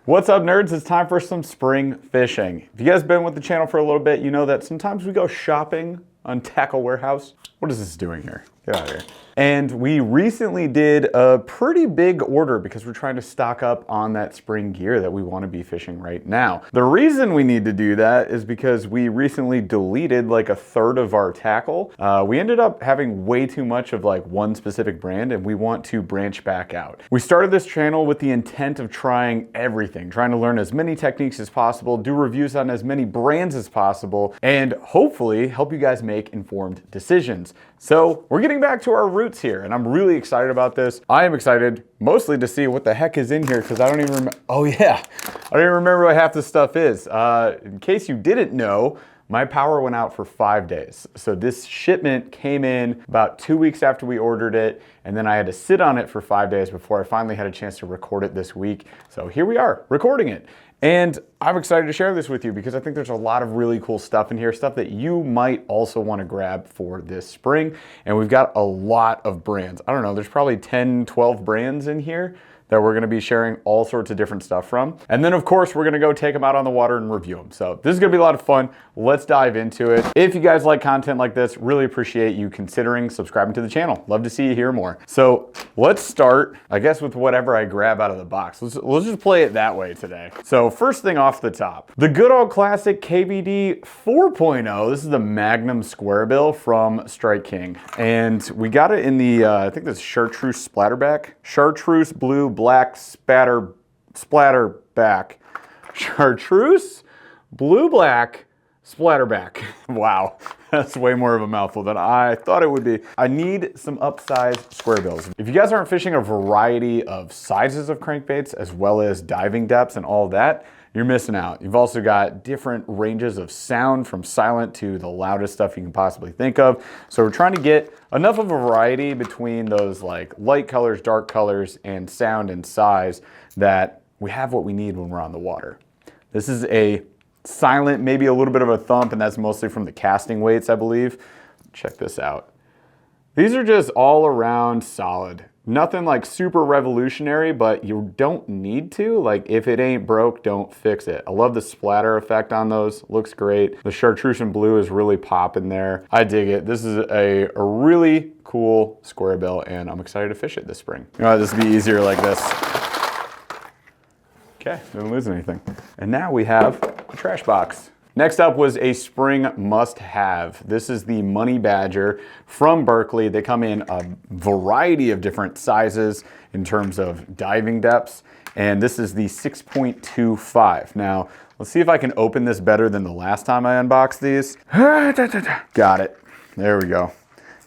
What's up, nerds? It's time for some spring fishing. If you guys have been with the channel for a little bit, you know that sometimes we go shopping on Tackle Warehouse. What is this doing here? Get out of here. And we recently did a pretty big order because we're trying to stock up on that spring gear that we want to be fishing right now. The reason we need to do that is because we recently deleted like a third of our tackle. We ended up having way too much of like one specific brand, and we want to branch back out. We started this channel with the intent of trying everything, trying to learn as many techniques as possible, do reviews on as many brands as possible, and hopefully help you guys make informed decisions. So we're getting back to our roots here, and I'm really excited about this. I am excited mostly to see what the heck is in here, because I don't even remember. Oh yeah, I don't even remember what half this stuff is. In case you didn't know, my power went out for 5 days. So this shipment came in about 2 weeks after we ordered it, and then I had to sit on it for 5 days before I finally had a chance to record it this week. So here we are, recording it. And I'm excited to share this with you because I think there's a lot of really cool stuff in here, stuff that you might also want to grab for this spring. And we've got a lot of brands. I don't know, there's probably 10, 12 brands in here that we're gonna be sharing all sorts of different stuff from. And then of course, we're gonna go take them out on the water and review them. So this is gonna be a lot of fun. Let's dive into it. If you guys like content like this, really appreciate you considering subscribing to the channel. Love to see you hear more. So let's start, I guess, with whatever I grab out of the box. Let's just play it that way today. So first thing off the top, the good old classic KVD 4.0. This is the Magnum Squarebill from Strike King. And we got it in the, I think this is chartreuse splatterback. Chartreuse blue, black splatterback. Chartreuse, blue, black, splatterback. Wow, that's way more of a mouthful than I thought it would be. I need some upsized squarebills. If you guys aren't fishing a variety of sizes of crankbaits as well as diving depths and all that, you're missing out. You've also got different ranges of sound from silent to the loudest stuff you can possibly think of. So we're trying to get enough of a variety between those like light colors, dark colors, and sound and size that we have what we need when we're on the water. This is a silent, maybe a little bit of a thump, and that's mostly from the casting weights, I believe. Check this out. These are just all around solid. Nothing like super revolutionary, but you don't need to. Like if it ain't broke, don't fix it. I love the splatter effect on those, looks great. The chartreuse and blue is really popping there. I dig it. This is a really cool squarebill, and I'm excited to fish it this spring. You know, this will be easier like this. Okay, didn't lose anything. And now we have a trash box. Next up was a spring must-have. This is the Money Badger from Berkley. They come in a variety of different sizes in terms of diving depths, and this is the 6.25. Now, let's see if I can open this better than the last time I unboxed these. Got it. There we go.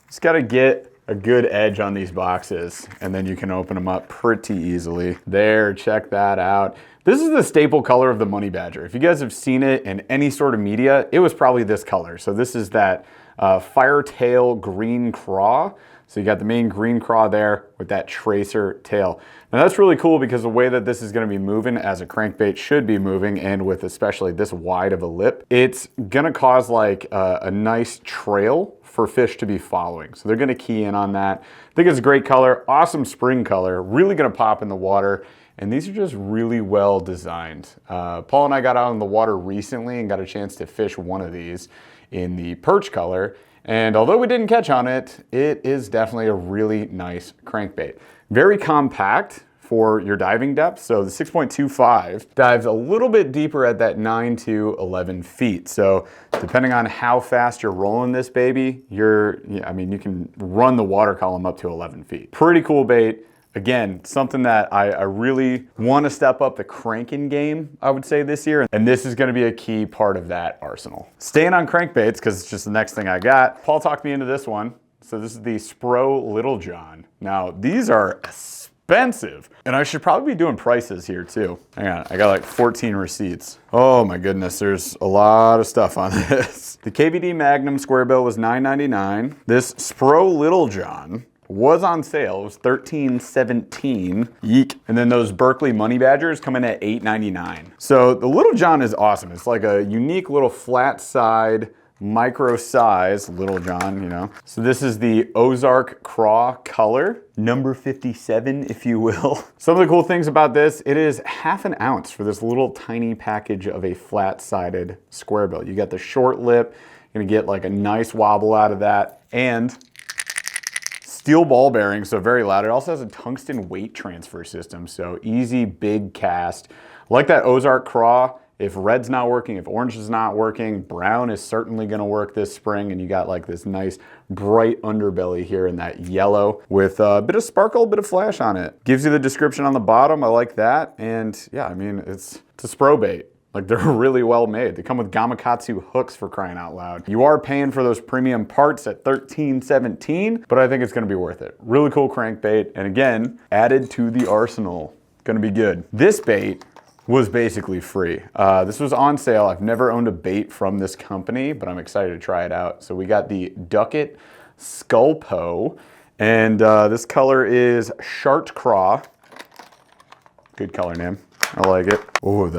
Just gotta get a good edge on these boxes, and then you can open them up pretty easily. There, check that out. This is the staple color of the Money Badger. If you guys have seen it in any sort of media, it was probably this color. So this is that firetail green craw. So you got the main green craw there with that tracer tail. Now that's really cool because the way that this is gonna be moving as a crankbait should be moving, and with especially this wide of a lip, it's gonna cause like a nice trail for fish to be following. So they're gonna key in on that. I think it's a great color, awesome spring color, really gonna pop in the water. And these are just really well designed. Paul and I got out on the water recently and got a chance to fish one of these in the perch color. And although we didn't catch on it, it is definitely a really nice crankbait. Very compact for your diving depth. So the 6.25 dives a little bit deeper at that 9 to 11 feet. So depending on how fast you're rolling this baby, I mean, you can run the water column up to 11 feet. Pretty cool bait. Again, something that I really want to step up the cranking game, I would say, this year. And this is going to be a key part of that arsenal. Staying on crankbaits, because it's just the next thing I got. Paul talked me into this one. So this is the Spro Little John. Now, these are expensive. And I should probably be doing prices here too. Hang on, I got like 14 receipts. Oh my goodness, there's a lot of stuff on this. The KVD Magnum Squarebill was $9.99. This Spro Little John was on sale. It was $13.17. Yeek. And then those Berkley Money Badgers come in at $8.99. So the Little John is awesome. It's like a unique little flat side, micro size Little John, you know. So this is the Ozark Craw color. number 57, if you will. Some of the cool things about this, it is half an ounce for this little tiny package of a flat-sided squarebill. You got the short lip, you're gonna get like a nice wobble out of that, and steel ball bearing, so very loud. It also has a tungsten weight transfer system, so easy, big cast. Like that Ozark craw, if red's not working, if orange is not working, brown is certainly gonna work this spring, and you got like this nice bright underbelly here in that yellow with a bit of sparkle, a bit of flash on it. Gives you the description on the bottom, I like that. And yeah, I mean, it's a Spro bait. Like, they're really well made. They come with Gamakatsu hooks, for crying out loud. You are paying for those premium parts at $13.17, but I think it's gonna be worth it. Really cool crankbait, and again, added to the arsenal. Gonna be good. This bait was basically free. This was on sale. I've never owned a bait from this company, but I'm excited to try it out. So we got the It Sculpo, and this color is chartreuse. Good color name, I like it. Oh,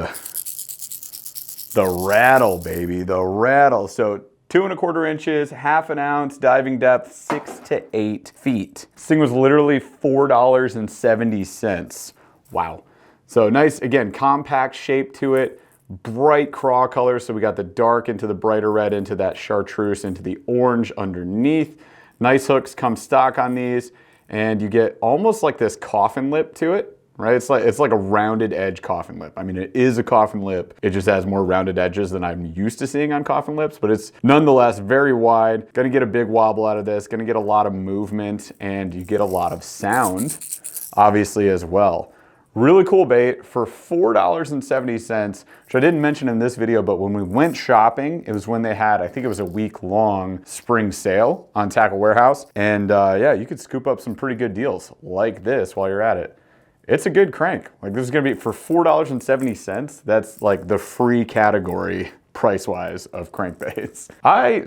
the rattle, baby, the rattle. So 2 1/4 inches, half an ounce, diving depth 6 to 8 feet. This thing was literally $4.70. Wow. So nice, again, compact shape to it, bright craw color. So we got the dark into the brighter red, into that chartreuse, into the orange underneath. Nice hooks come stock on these, and you get almost like this coffin lip to it. Right? It's like a rounded edge coffin lip. I mean, it is a coffin lip. It just has more rounded edges than I'm used to seeing on coffin lips, but it's nonetheless very wide. Gonna get a big wobble out of this, gonna get a lot of movement, and you get a lot of sound, obviously, as well. Really cool bait for $4.70, which I didn't mention in this video, but when we went shopping, it was when they had, I think it was a week-long spring sale on Tackle Warehouse. And yeah, you could scoop up some pretty good deals like this while you're at it. It's a good crank. Like, this is gonna be for $4.70. That's like the free category price-wise of crankbaits. I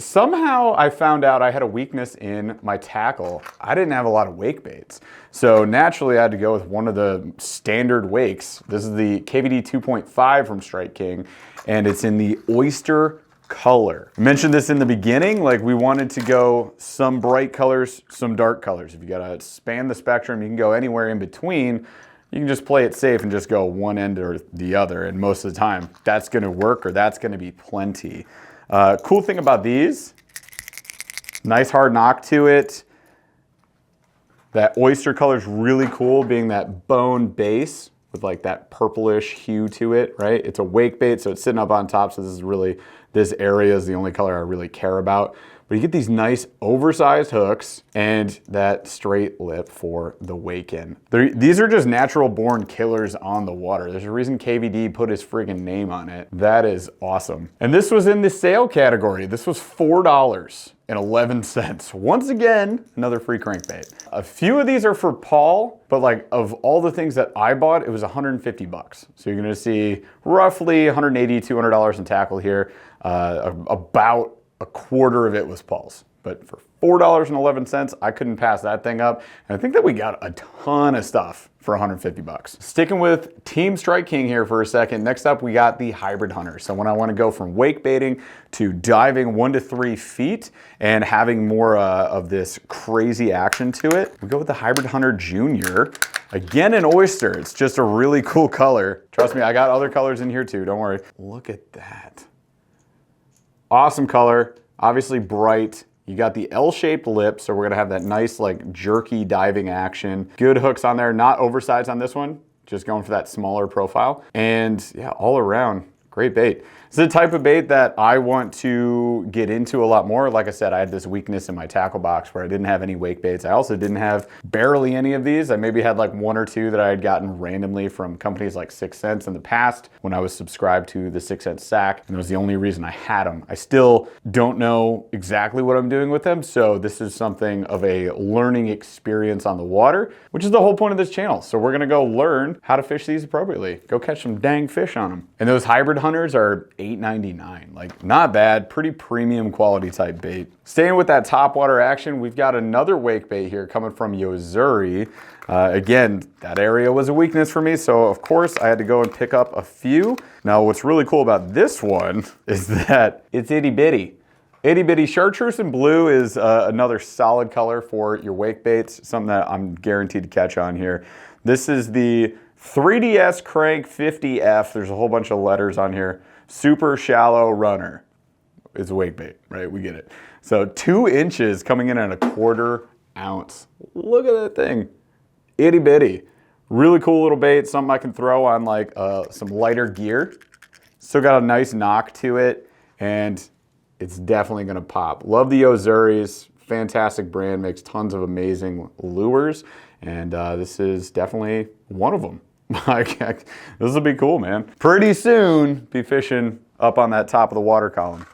found out I had a weakness in my tackle. I didn't have a lot of wake baits. So naturally I had to go with one of the standard wakes. This is the KVD 2.5 from Strike King, and it's in the Oyster color. I mentioned this in the beginning, like we wanted to go some bright colors, some dark colors. If you gotta span the spectrum, you can go anywhere in between. You can just play it safe and just go one end or the other, and most of the time that's gonna work, or that's gonna be plenty. Cool thing about these, nice hard knock to it. That oyster color is really cool, being that bone base with like that purplish hue to it, right? It's a wake bait, so it's sitting up on top, so this area is the only color I really care about. But you get these nice oversized hooks and that straight lip for the wake in. These are just natural born killers on the water. There's a reason KVD put his friggin' name on it. That is awesome. And this was in the sale category. This was $4.11. Once again, another free crankbait. A few of these are for Paul, but like of all the things that I bought, it was 150 bucks. So you're gonna see roughly $180, $200 in tackle here. About a quarter of it was Paul's, but for $4.11, I couldn't pass that thing up. And I think that we got a ton of stuff for 150 bucks. Sticking with Team Strike King here for a second. Next up, we got the Hybrid Hunter. So when I want to go from wake baiting to diving 1 to 3 feet and having more of this crazy action to it, we go with the Hybrid Hunter Junior. Again, an oyster. It's just a really cool color. Trust me, I got other colors in here too, don't worry. Look at that. Awesome color, obviously bright. You got the L-shaped lip, so we're gonna have that nice like jerky diving action. Good hooks on there, not oversized on this one, just going for that smaller profile. And yeah, all around, great bait. It's the type of bait that I want to get into a lot more. Like I said, I had this weakness in my tackle box where I didn't have any wake baits. I also didn't have barely any of these. I maybe had like 1 or 2 that I had gotten randomly from companies like 6 Cents in the past when I was subscribed to the 6 Cent Sack, and it was the only reason I had them. I still don't know exactly what I'm doing with them, so this is something of a learning experience on the water, which is the whole point of this channel. So we're gonna go learn how to fish these appropriately. Go catch some dang fish on them. And those Hybrid Hunters are $8.99, like not bad, pretty premium quality type bait. Staying with that top water action, we've got another wake bait here coming from Yosuri. Again, that area was a weakness for me, so of course I had to go and pick up a few. Now what's really cool about this one is that it's itty bitty. Itty bitty. Chartreuse and blue is another solid color for your wake baits, something that I'm guaranteed to catch on here. This is the 3DS Crank 50F. There's a whole bunch of letters on here. Super shallow runner. It's a wake bait, right? We get it. So 2 inches coming in at a 1/4 ounce. Look at that thing. Itty bitty. Really cool little bait. Something I can throw on like some lighter gear. Still got a nice knock to it, and it's definitely gonna pop. Love the Yosuris. Fantastic brand, makes tons of amazing lures, and this is definitely one of them. This will be cool, man. Pretty soon, be fishing up on that top of the water column.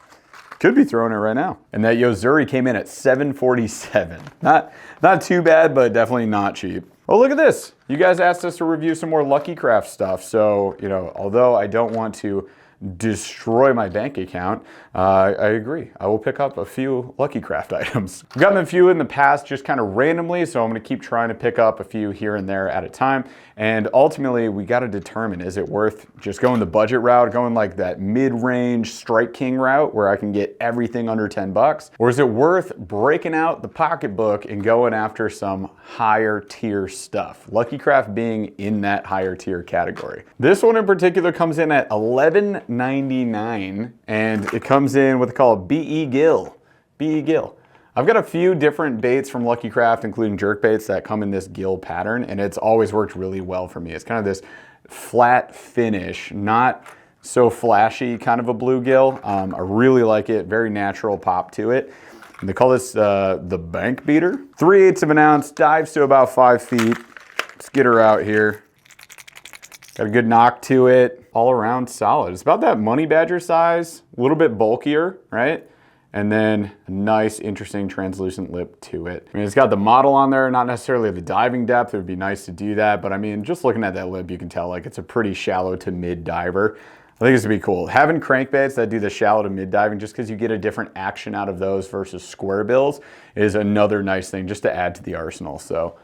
Could be throwing it right now. And that Yosuri came in at $7.47. Not too bad, but definitely not cheap. Oh, look at this. You guys asked us to review some more Lucky Craft stuff. So, you know, although I don't want to destroy my bank account, I agree. I will pick up a few Lucky Craft items. I've gotten a few in the past just kind of randomly, so I'm gonna keep trying to pick up a few here and there at a time. And ultimately, we gotta determine, is it worth just going the budget route, going like that mid-range Strike King route where I can get everything under 10 bucks? Or is it worth breaking out the pocketbook and going after some higher tier stuff? Lucky Craft being in that higher tier category. This one in particular comes in at $11.99, and it comes in what they call a BE Gill. BE Gill. I've got a few different baits from Lucky Craft, including jerk baits that come in this gill pattern, and it's always worked really well for me. It's kind of this flat finish, not so flashy kind of a bluegill. I really like it, very natural pop to it. And they call this the bank beater. 3/8 of an ounce, dives to about 5 feet. Let's get her out here. Got a good knock to it, all around solid. It's about that money badger size, a little bit bulkier, right? And then a nice, interesting translucent lip to it. I mean, it's got the model on there, not necessarily the diving depth. It would be nice to do that, but I mean, just looking at that lip, you can tell like it's a pretty shallow to mid diver. I think this would be cool. Having crankbaits that do the shallow to mid diving, just because you get a different action out of those versus square bills, is another nice thing just to add to the arsenal. So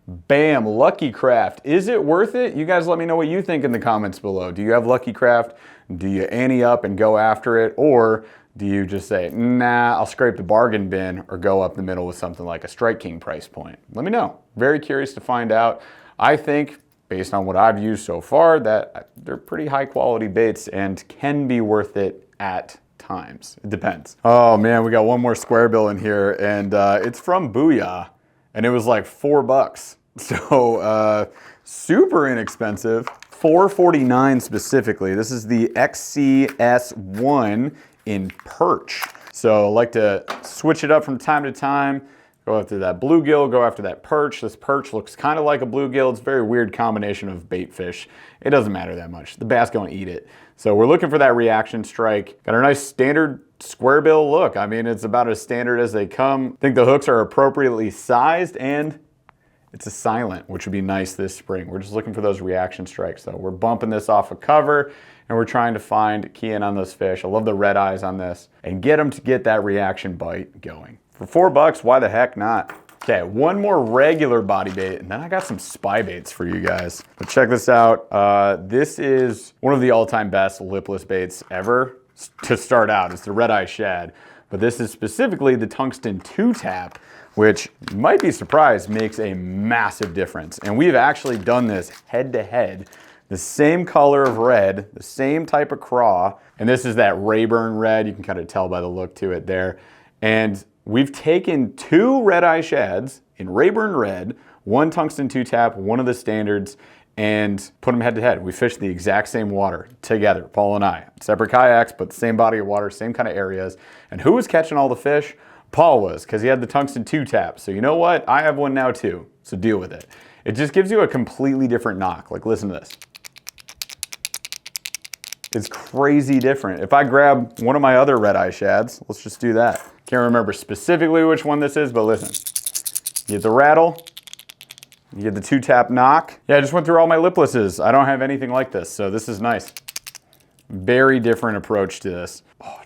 bam, Lucky Craft. Is it worth it? You guys let me know what you think in the comments below. Do you have Lucky Craft? Do you ante up and go after it? Or do you just say, nah, I'll scrape the bargain bin, or go up the middle with something like a Strike King price point? Let me know. Very curious to find out. I think, based on what I've used so far, that they're pretty high quality baits and can be worth it at times. It depends. Oh man, we got one more Squarebill in here, and it's from Booyah, and it was like $4. So super inexpensive. $4.49 specifically. This is the XCS1 in Perch. So I like to switch it up from time to time. Go after that bluegill, go after that perch. This perch looks kind of like a bluegill. It's a very weird combination of bait fish. It doesn't matter that much. The bass gonna eat it. So we're looking for that reaction strike. Got a nice standard Squarebill look. I mean, it's about as standard as they come. I think the hooks are appropriately sized, and it's a silent, which would be nice this spring. We're just looking for those reaction strikes though. We're bumping this off a cover, and we're trying to find, key in on those fish. I love the red eyes on this, and get them to get that reaction bite going. For $4, why the heck not? Okay, one more regular body bait, and then I got some spy baits for you guys. But check this out. This is one of the all-time best lipless baits ever to start out. It's the red eye shad, but this is specifically the Tungsten 2-tap, which you might be surprised makes a massive difference. And we've actually done this head to head. The same color of red, the same type of craw, and this is that Rayburn red. You can kind of tell by the look to it there. And we've taken 2 red eye shads in Rayburn red, 1 Tungsten 2-tap, one of the standards, and put them head to head. We fished the exact same water together, Paul and I. Separate kayaks, but the same body of water, same kind of areas. And who was catching all the fish? Paul was, because he had the Tungsten 2-tap. So you know what? I have one now too, so deal with it. It just gives you a completely different knock. Like, listen to this. It's crazy different. If I grab one of my other red eye shads, let's just do that. Can't remember specifically which one this is, but listen. You get the rattle, you get the 2-tap knock. Yeah, I just went through all my liplesses. I don't have anything like this, so this is nice. Very different approach to this. Oh,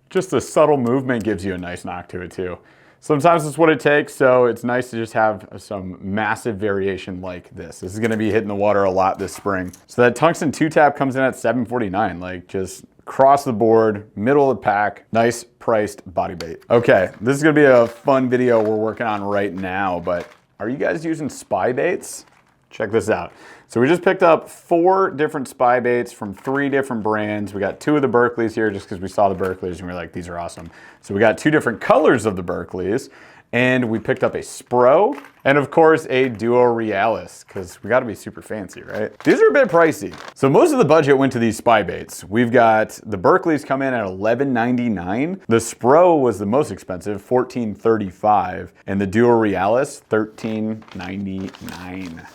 just the subtle movement gives you a nice knock to it too. Sometimes it's what it takes, so it's nice to just have some massive variation like this. This is gonna be hitting the water a lot this spring. So that Tungsten 2-tap comes in at $7.49, like just across the board, middle of the pack, nice priced body bait. Okay, this is gonna be a fun video we're working on right now, but are you guys using spy baits? Check this out. So we just picked up 4 different spy baits from 3 different brands. We got 2 of the Berkleys here just because we saw the Berkleys and we were like, these are awesome. So we got 2 different colors of the Berkleys, and we picked up a Spro and of course a Duo Realis because we got to be super fancy, right? These are a bit pricey. So most of the budget went to these spy baits. We've got the Berkleys come in at $11.99. The Spro was the most expensive, $14.35, and the Duo Realis, $13.99.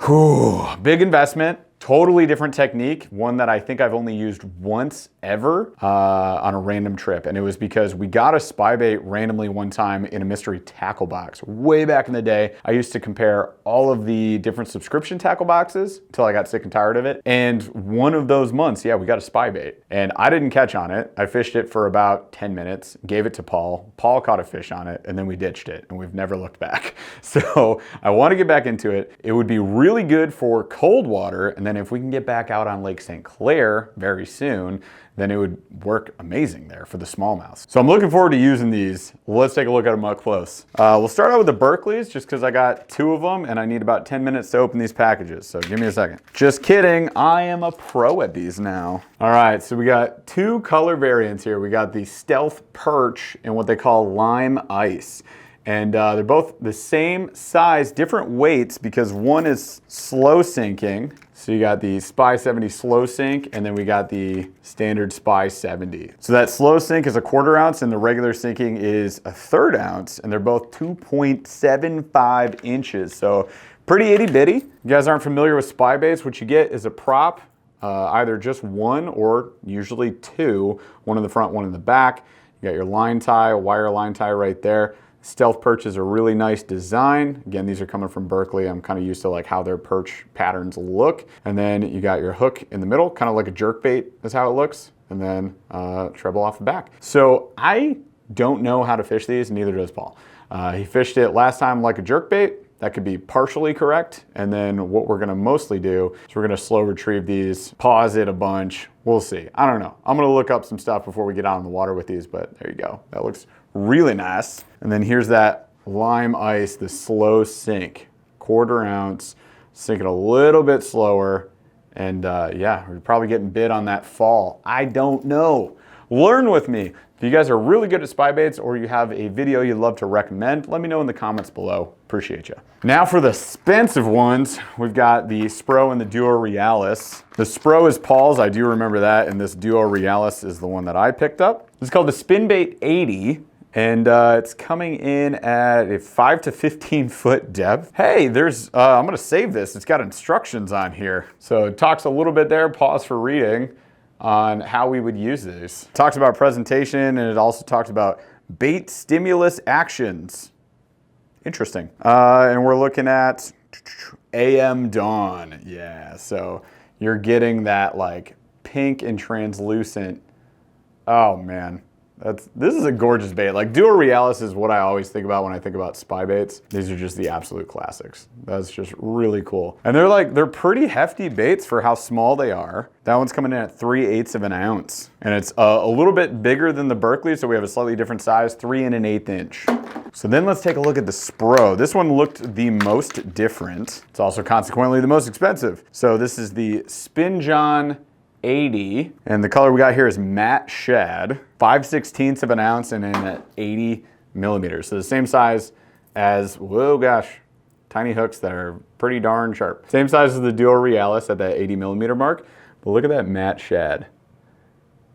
Whew, big investment, totally different technique, one that I think I've only used once ever on a random trip. And it was because we got a spy bait randomly one time in a mystery tackle box. Way back in the day, I used to compare all of the different subscription tackle boxes until I got sick and tired of it. And one of those months, yeah, we got a spy bait. And I didn't catch on it. I fished it for about 10 minutes, gave it to Paul. Paul caught a fish on it, and then we ditched it, and we've never looked back. So I want to get back into it. It would be really good for cold water, and then if we can get back out on Lake St. Clair very soon, then it would work amazing there for the smallmouths. So I'm looking forward to using these. Let's take a look at them up close. We'll start out with the Berkleys just because I got 2 of them and I need about 10 minutes to open these packages. So give me a second. Just kidding, I am a pro at these now. All right, so we got 2 color variants here. We got the Stealth Perch and what they call Lime Ice. And they're both the same size, different weights because one is slow sinking. So you got the Spy 70 slow sink, and then we got the standard Spy 70. So that slow sink is a 1/4 ounce and the regular sinking is a 1/3 ounce, and they're both 2.75 inches. So pretty itty bitty. If you guys aren't familiar with spy baits, what you get is a prop, either just 1 or usually 2, one in the front, one in the back. You got your line tie, a wire line tie right there. Stealth Perch is a really nice design. Again, these are coming from Berkley. I'm kind of used to like how their perch patterns look. And then you got your hook in the middle, kind of like a jerk bait is how it looks. And then treble off the back. So I don't know how to fish these, neither does Paul. He fished it last time like a jerk bait. That could be partially correct. And then what we're gonna mostly do is we're gonna slow retrieve these, pause it a bunch. We'll see, I don't know. I'm gonna look up some stuff before we get out in the water with these, but there you go. That looks really nice. And then here's that Lime Ice, the slow sink, 1/4 ounce, sinking a little bit slower. And yeah, we're probably getting bit on that fall. I don't know. Learn with me. If you guys are really good at spy baits or you have a video you'd love to recommend, let me know in the comments below. Appreciate you. Now for the expensive ones, we've got the Spro and the Duo Realis. The Spro is Paul's, I do remember that, and this Duo Realis is the one that I picked up. It's called the Spinbait 80. And it's coming in at a 5 to 15 foot depth. Hey, there's, I'm gonna save this. It's got instructions on here. So it talks a little bit there, pause for reading, on how we would use these. It talks about presentation, and it also talks about bait stimulus actions. Interesting. And we're looking at AM Dawn. Yeah, so you're getting that like pink and translucent. Oh man. This is a gorgeous bait. Like Duo Realis is what I always think about when I think about spy baits. These are just the absolute classics. That's just really cool. And they're pretty hefty baits for how small they are. That one's coming in at 3/8 of an ounce. And it's a little bit bigger than the Berkley, so we have a slightly different size, 3 1/8 inch. So then let's take a look at the Spro. This one looked the most different. It's also consequently the most expensive. So this is the Spin John 80, and the color we got here is matte shad, 5/16 of an ounce, and in at 80 millimeters. So the same size as, whoa gosh, tiny hooks that are pretty darn sharp. Same size as the Duo Realis at that 80 millimeter mark, but look at that matte shad.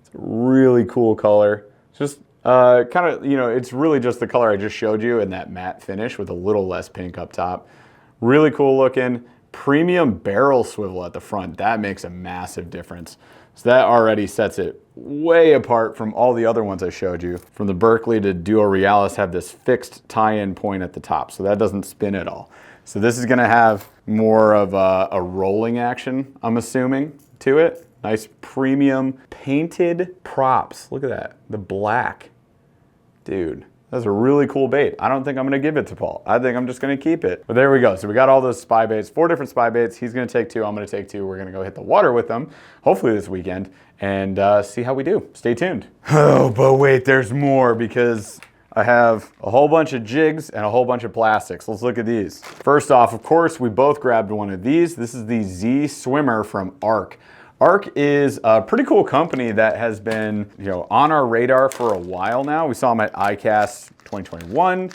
It's a really cool color. It's just kind of, you know, it's really just the color I just showed you in that matte finish with a little less pink up top. Really cool looking. Premium barrel swivel at the front. That makes a massive difference. So that already sets it way apart from all the other ones I showed you. From the Berkley to Duo Realis have this fixed tie-in point at the top, so that doesn't spin at all. So this is gonna have more of a rolling action, I'm assuming, to it. Nice premium painted props. Look at that, the black. Dude, That's a really cool bait. I don't think I'm gonna give it to Paul. I think I'm just gonna keep it. But there we go. So we got all those spy baits, 4 different spy baits. He's gonna take 2, I'm gonna take 2. We're gonna go hit the water with them, hopefully this weekend, and see how we do. Stay tuned. Oh, but wait, there's more, because I have a whole bunch of jigs and a whole bunch of plastics. Let's look at these. First off, of course, we both grabbed one of these. This is the Z Swimmer from Arc. Arc is a pretty cool company that has been, on our radar for a while now. We saw them at ICAST 2021.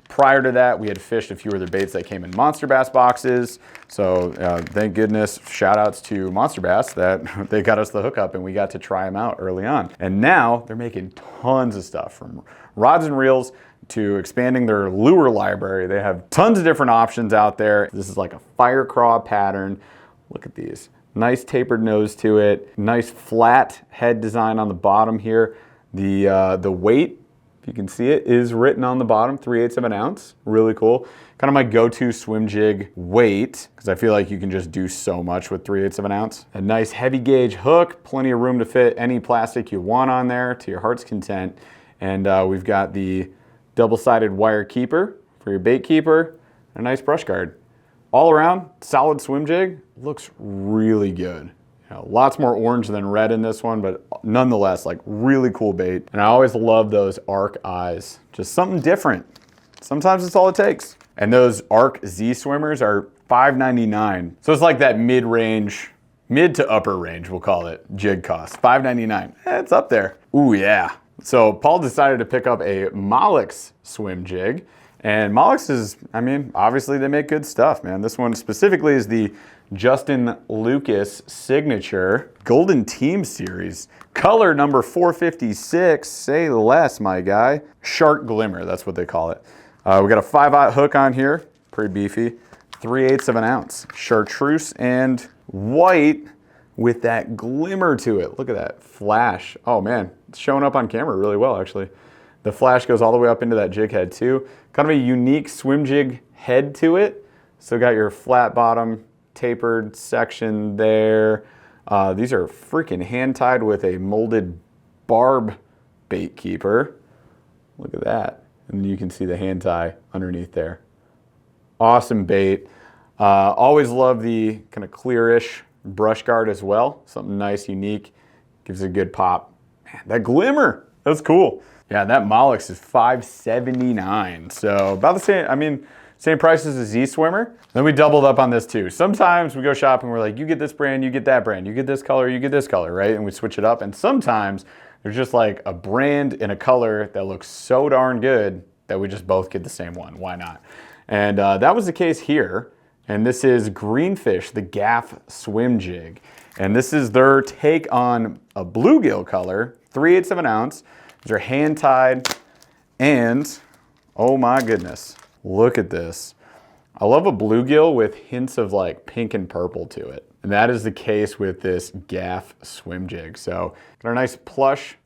Prior to that, we had fished a few other baits that came in Monster Bass boxes. So thank goodness, shout outs to Monster Bass that they got us the hookup and we got to try them out early on. And now they're making tons of stuff, from rods and reels to expanding their lure library. They have tons of different options out there. This is like a fire craw pattern. Look at these. Nice tapered nose to it. Nice flat head design on the bottom here. The weight, if you can see it, is written on the bottom, 3/8 of an ounce. Really cool. Kind of my go-to swim jig weight, because I feel like you can just do so much with 3/8 of an ounce. A nice heavy gauge hook, plenty of room to fit any plastic you want on there to your heart's content. And we've got the double-sided wire keeper for your bait keeper, and a nice brush guard. All around, solid swim jig. Looks really good. Lots more orange than red in this one, but nonetheless, like, really cool bait. And I always love those Arc eyes. Just something different. Sometimes it's all it takes. And those Arc Z swimmers are $5.99. So it's like that mid-range, mid to upper range, we'll call it, jig cost. $5.99. It's up there. Ooh, yeah. So Paul decided to pick up a Molex Swim Jig. And Molex is, obviously they make good stuff, man. This one specifically is the Justin Lucas Signature Golden Team Series. Color number 456, say less, my guy. Shark Glimmer, that's what they call it. We got a 5/0 hook on here, pretty beefy. 3/8 of an ounce. Chartreuse and white with that glimmer to it. Look at that flash. Oh man, it's showing up on camera really well, actually. The flash goes all the way up into that jig head too. Kind of a unique swim jig head to it. So got your flat bottom tapered section there. These are freaking hand tied with a molded barb bait keeper. Look at that. And you can see the hand tie underneath there. Awesome bait. Always love the kind of clearish brush guard as well. Something nice, unique. Gives it a good pop. Man, that glimmer, that's cool. Yeah, that Molex is $5.79. So about the same, same price as a Z Swimmer. Then we doubled up on this too. Sometimes we go shopping, we're like, you get this brand, you get that brand, you get this color, you get this color, right? And we switch it up. And sometimes there's just like a brand and a color that looks so darn good that we just both get the same one. Why not? And that was the case here. And this is Greenfish, the Gaff Swim Jig. And this is their take on a bluegill color, 3/8 of an ounce. These are hand tied, and oh my goodness, look at this. I love a bluegill with hints of like pink and purple to it. And that is the case with this Gaff Swim Jig. So got a nice plush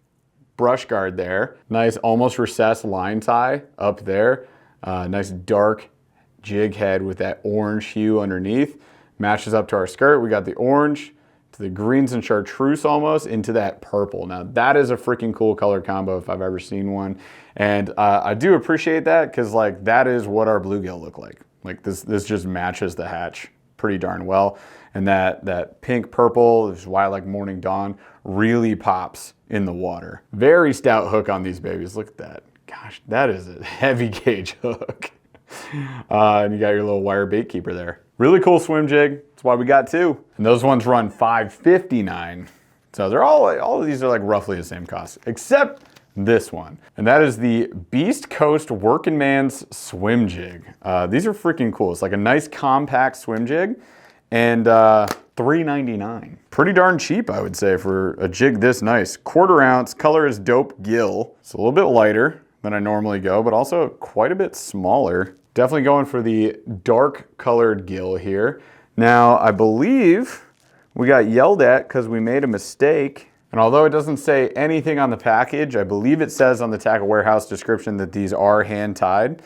brush guard there. Nice almost recessed line tie up there. Nice dark jig head with that orange hue underneath. Matches up to our skirt. We got the orange to the greens and chartreuse almost into that purple. Now that is a freaking cool color combo if I've ever seen one. And I do appreciate that because like that is what our bluegill look like. Like this just matches the hatch pretty darn well. And that pink purple, this is why I like Morning Dawn, really pops in the water. Very stout hook on these babies. Look at that. Gosh, that is a heavy gauge hook. And you got your little wire bait keeper there. Really cool swim jig. That's why we got 2. And those ones run $5.59. So they're all of these are like roughly the same cost, except this one. And that is the Beast Coast Working Man's Swim Jig. These are freaking cool. It's like a nice compact swim jig, and $3.99. Pretty darn cheap, I would say, for a jig this nice. 1/4 ounce, color is dope gill. It's a little bit lighter than I normally go, but also quite a bit smaller. Definitely going for the dark colored gill here. Now, I believe we got yelled at because we made a mistake. And although it doesn't say anything on the package, I believe it says on the Tackle Warehouse description that these are hand tied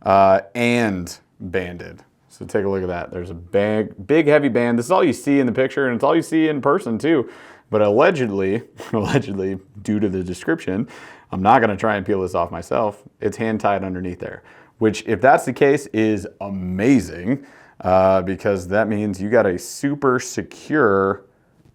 and banded. So take a look at that. There's a big heavy band. This is all you see in the picture, and it's all you see in person too. But allegedly, due to the description, I'm not gonna try and peel this off myself. It's hand tied underneath there, which if that's the case is amazing because that means you got a super secure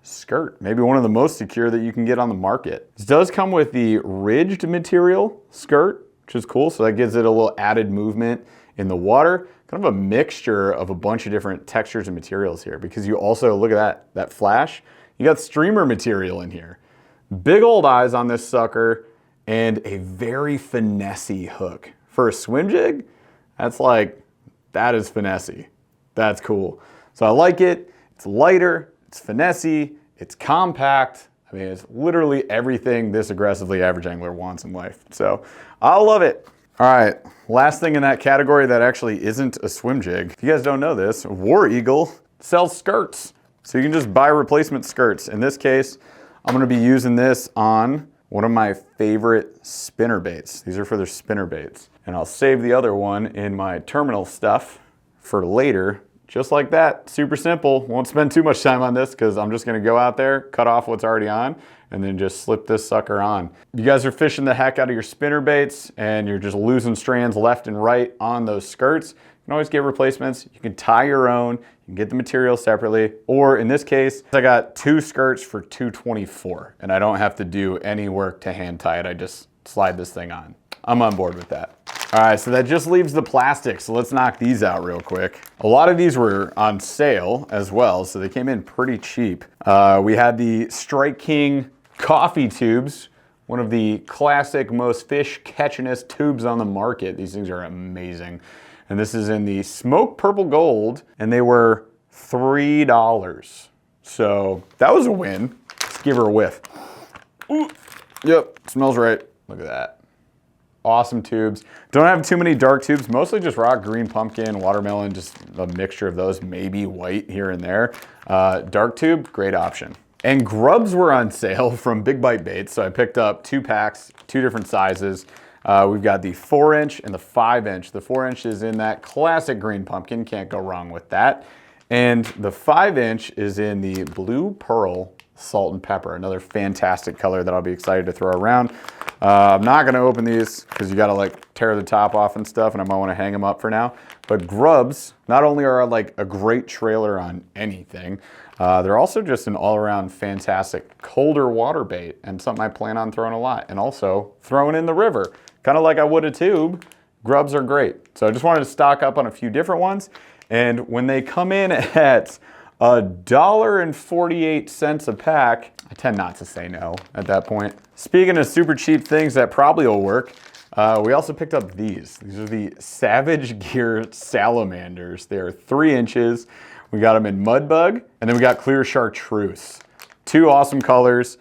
skirt, maybe one of the most secure that you can get on the market. This does come with the ridged material skirt, which is cool. So that gives it a little added movement in the water. Kind of a mixture of a bunch of different textures and materials here because you also, look at that flash. You got streamer material in here. Big old eyes on this sucker and a very finessey hook. For a swim jig, that is finessey. That's cool. So I like it. It's lighter, it's finessey, it's compact. I mean, it's literally everything this aggressively average angler wants in life. So I love it. All right, last thing in that category that actually isn't a swim jig. If you guys don't know this, War Eagle sells skirts. So you can just buy replacement skirts. In this case, I'm gonna be using this on one of my favorite spinner baits. These are for their spinner baits. And I'll save the other one in my terminal stuff for later. Just like that, super simple. Won't spend too much time on this because I'm just gonna go out there, cut off what's already on, and then just slip this sucker on. You guys are fishing the heck out of your spinner baits and you're just losing strands left and right on those skirts. You can always get replacements. You can tie your own, you can get the material separately, or in this case, I got 2 skirts for $224 and I don't have to do any work to hand tie it. I just slide this thing on. I'm on board with that. All right, so that just leaves the plastic. So let's knock these out real quick. A lot of these were on sale as well, so they came in pretty cheap. We had the Strike King coffee tubes, one of the classic, most fish catchingest tubes on the market. These things are amazing. And this is in the smoke purple gold, and they were $3. So that was a win. Let's give her a whiff. Ooh, yep, smells right. Look at that. Awesome tubes. Don't have too many dark tubes, mostly just rock, green, pumpkin, watermelon, just a mixture of those, maybe white here and there. Dark tube, great option. And grubs were on sale from Big Bite Baits, so I picked up 2 packs, 2 different sizes. We've got the 4-inch and the 5-inch. The 4-inch is in that classic green pumpkin, can't go wrong with that. And the 5-inch is in the blue pearl salt and pepper, another fantastic color that I'll be excited to throw around. I'm not gonna open these because you gotta like tear the top off and stuff, and I might wanna hang them up for now. But grubs not only are like a great trailer on anything, they're also just an all-around fantastic colder water bait and something I plan on throwing a lot, and also throwing in the river. Kind of like I would a tube, grubs are great. So I just wanted to stock up on a few different ones, and when they come in at $1.48 a pack, I tend not to say no at that point. Speaking of super cheap things that probably will work, we also picked up these. These are the Savage Gear salamanders. They are 3 inches. We got them in mud bug, and then we got clear chartreuse. 2 awesome colors.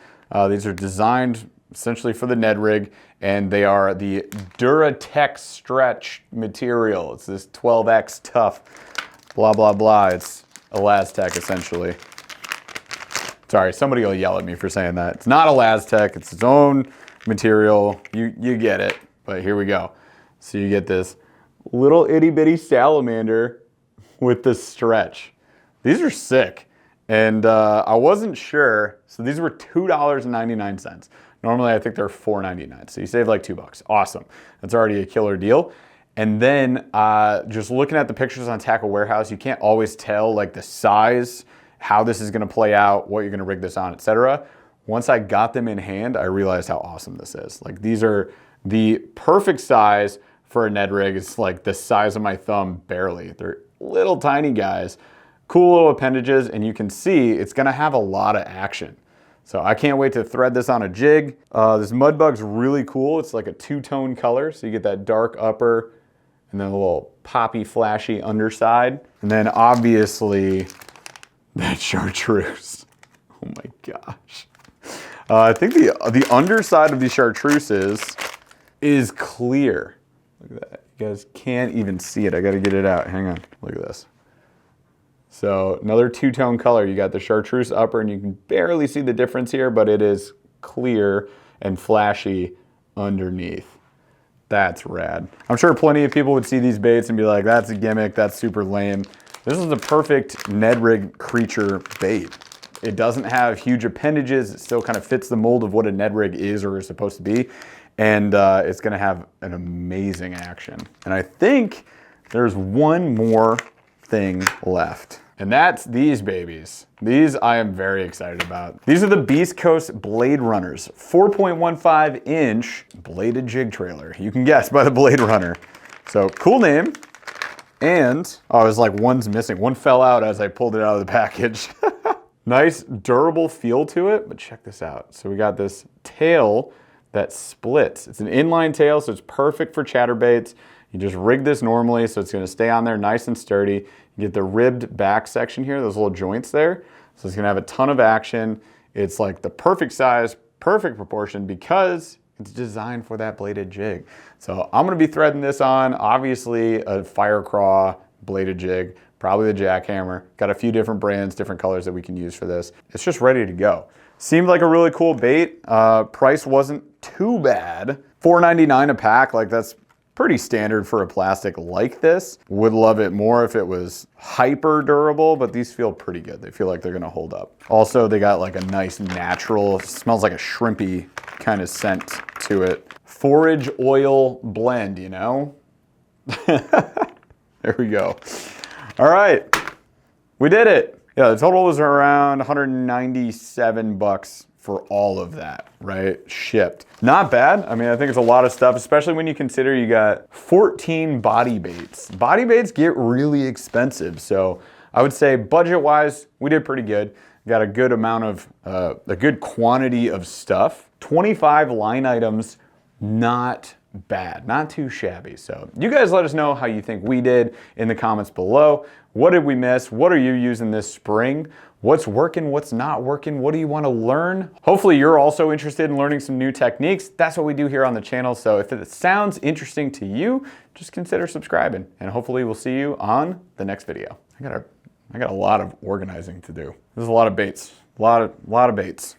These are designed essentially for the Ned rig, and they are the Duratex stretch material. It's this 12X tough, blah, blah, blah. It's Elastec essentially. Sorry, somebody will yell at me for saying that. It's not Elastec, it's its own material. You get it, but here we go. So you get this little itty bitty salamander with the stretch. These are sick. And I wasn't sure, so these were $2.99. Normally I think they're $4.99, so you save like $2. Awesome, that's already a killer deal. And then just looking at the pictures on Tackle Warehouse, you can't always tell like the size, how this is gonna play out, what you're gonna rig this on, etc. Once I got them in hand, I realized how awesome this is. Like these are the perfect size for a Ned rig. It's like the size of my thumb, barely. They're little tiny guys, cool little appendages, and you can see it's gonna have a lot of action. So I can't wait to thread this on a jig. This mud bug's really cool. It's like a 2-tone color, so you get that dark upper and then a little poppy, flashy underside. And then obviously that chartreuse. Oh my gosh. I think the underside of the chartreuse is clear. Look at that. You guys can't even see it. I gotta get it out. Hang on. Look at this. So another 2-tone color. You got the chartreuse upper, and you can barely see the difference here, but it is clear and flashy underneath. That's rad. I'm sure plenty of people would see these baits and be like, that's a gimmick, that's super lame. This is the perfect Ned rig creature bait. It doesn't have huge appendages. It still kind of fits the mold of what a Ned rig is or is supposed to be. and it's gonna have an amazing action. And I think there's one more thing left. And that's these babies. These I am very excited about. These are the Beast Coast Blade Runners, 4.15 inch bladed jig trailer. You can guess by the Blade Runner. So cool name. And, oh, I was like, one's missing. One fell out as I pulled it out of the package. Nice durable feel to it, but check this out. So we got this tail that splits. It's an inline tail, so it's perfect for chatterbaits. You just rig this normally, so it's gonna stay on there nice and sturdy. You get the ribbed back section here, those little joints there. So it's gonna have a ton of action. It's like the perfect size, perfect proportion because it's designed for that bladed jig. So I'm gonna be threading this on, obviously a fire craw bladed jig, probably the jackhammer. Got a few different brands, different colors that we can use for this. It's just ready to go. Seemed like a really cool bait. Price wasn't too bad. $4.99 a pack, like that's pretty standard for a plastic like this. Would love it more if it was hyper durable, but these feel pretty good. They feel like they're gonna hold up. Also, they got like a nice natural, smells like a shrimpy kind of scent to it. Forage oil blend, you know? There we go. All right, we did it. Yeah, the total was around 197 bucks for all of that, right? Shipped. Not bad. I mean, I think it's a lot of stuff, especially when you consider you got 14 body baits. Body baits get really expensive. So I would say budget-wise, we did pretty good. Got a good amount of, a good quantity of stuff. 25 line items, not bad, not too shabby. So you guys let us know how you think we did in the comments below. What did we miss? What are you using this spring? What's working, what's not working? What do you want to learn? Hopefully you're also interested in learning some new techniques. That's what we do here on the channel. So if it sounds interesting to you, just consider subscribing and hopefully we'll see you on the next video. I got a lot of organizing to do. There's a lot of baits, a lot of baits.